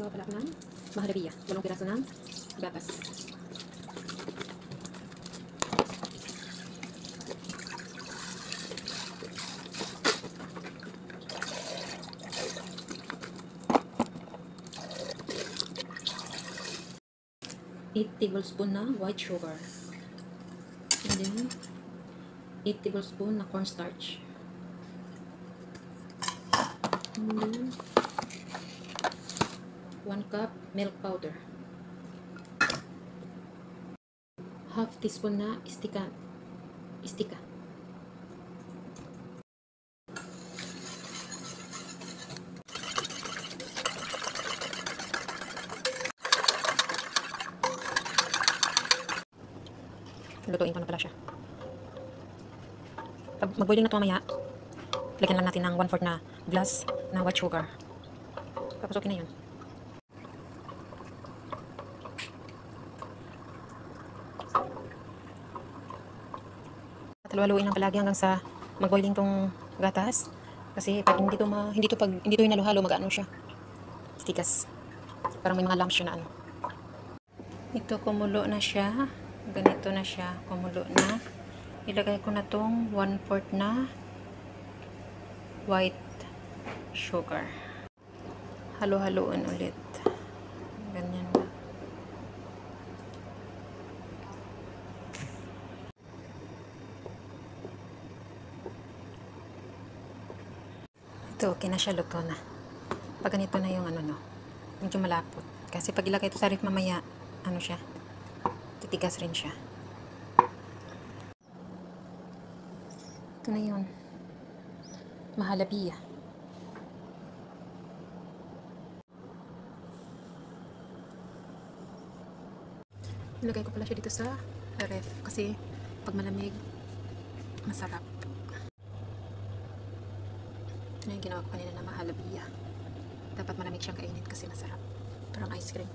Gagawa pala ng mahalabiya. 8 piraso ng gatas. Eight tablespoon na white sugar. And then 8 tablespoon na cornstarch. And then 1 cup milk powder. Half teaspoon na istika. Lutuin ko na pala siya. Pag mag-boiling na ito mamaya, lagyan lang natin ng 1/4 na glass na white sugar. Tapos okay na yun. Halu-haluin lang palagi hanggang sa mag-boiling tong gatas. Kasi pag hindi to hinalo-halo, mag-ano siya. Tigas. Parang may mga lumps siya na ano. Ito kumulo na siya. Ganito na siya, kumulo na. Ilagay ko na tong 1/4 na white sugar. Halo-haloan ulit. Ganyan na. Ito, okay na siya, luto na. Pag ganito na yung ano no, medyo malapot. Kasi pag ilagay ito sa ref mamaya, ano siya, titigas rin siya. Ito na yun. Mahalabiya. Ilagay ko pala siya dito sa ref kasi pag malamig, masarap. Ito na yung ginawa ko kanina na mahalabiya. Dapat malamig siyang kainit kasi masarap. Parang ice cream.